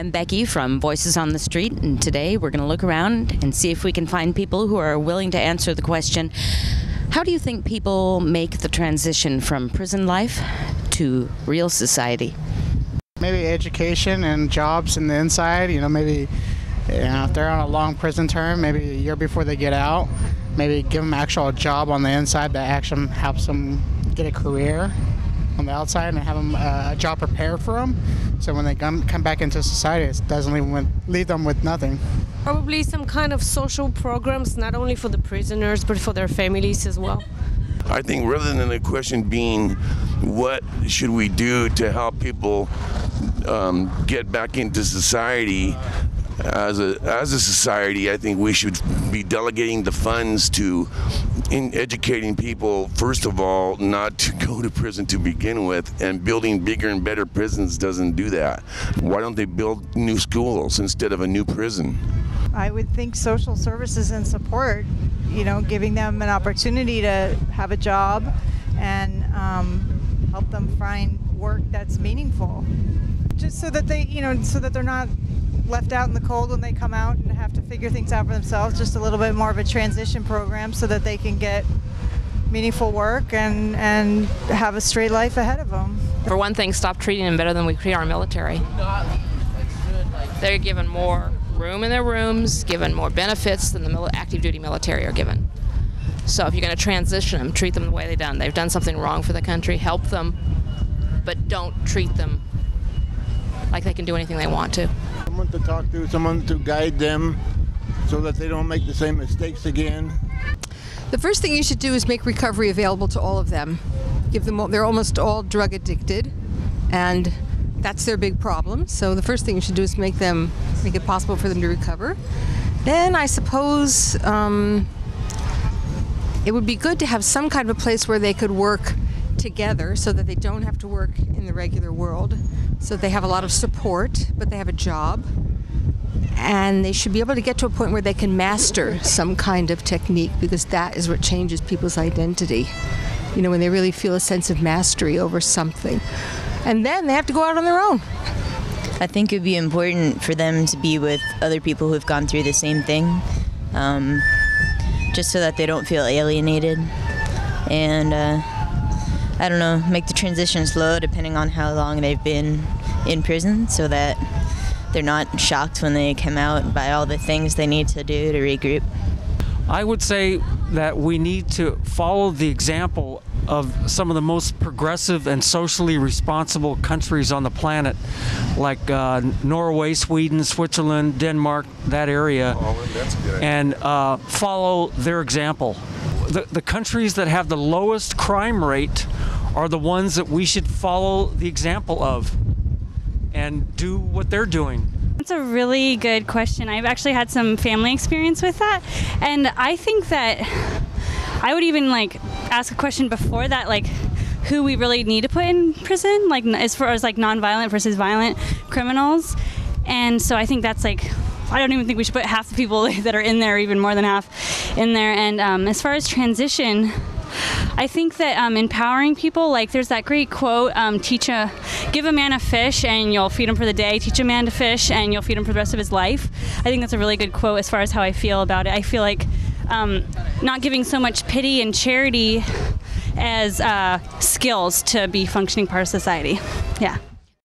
I'm Becky from Voices on the Street, and today we're going to look around and see if we can find people who are willing to answer the question, how do you think people make the transition from prison life to real society? Maybe education and jobs in the inside, maybe if they're on a long prison term, maybe a year before they get out, maybe give them actual job on the inside that actually helps them get a career on the outside and have them a job prepared for them. So when they come back into society, it doesn't leave them with nothing. Probably some kind of social programs, not only for the prisoners, but for their families as well. I think rather than the question being what should we do to help people get back into society, as a society, I think we should be delegating the funds to educating people, first of all, not to go to prison to begin with, and building bigger and better prisons doesn't do that. Why don't they build new schools instead of a new prison? I would think social services and support, giving them an opportunity to have a job and help them find work that's meaningful. Just so that they're not left out in the cold when they come out and have to figure things out for themselves. Just a little bit more of a transition program so that they can get meaningful work and have a straight life ahead of them. For one thing, stop treating them better than we treat our military. They're given more room in their rooms, given more benefits than the active duty military are given. So if you're going to transition them, treat them the way they've done something wrong for the country, help them, but don't treat them like they can do anything they want to. Someone to talk to, someone to guide them so that they don't make the same mistakes again. The first thing you should do is make recovery available to all of them. They're almost all drug addicted, and that's their big problem. So the first thing you should do is make it possible for them to recover. Then I suppose it would be good to have some kind of a place where they could work together so that they don't have to work in the regular world, so they have a lot of support, but they have a job. And they should be able to get to a point where they can master some kind of technique, because that is what changes people's identity. When they really feel a sense of mastery over something. And then they have to go out on their own. I think it would be important for them to be with other people who've gone through the same thing, just so that they don't feel alienated. And I don't know, make the transition slow depending on how long they've been in prison, so that they're not shocked when they come out by all the things they need to do to regroup. I would say that we need to follow the example of some of the most progressive and socially responsible countries on the planet, like Norway, Sweden, Switzerland, Denmark, that area, and follow their example. The countries that have the lowest crime rate are the ones that we should follow the example of and do what they're doing. That's a really good question. I've actually had some family experience with that, and I think that I would even ask a question before that, who we really need to put in prison, as far as nonviolent versus violent criminals. And so I think that's I don't even think we should put half the people that are in there, even more than half, in there. And as far as transition, I think that empowering people, there's that great quote, give a man a fish and you'll feed him for the day, teach a man to fish and you'll feed him for the rest of his life. I think that's a really good quote as far as how I feel about it. I feel like not giving so much pity and charity as skills to be functioning part of society. Yeah.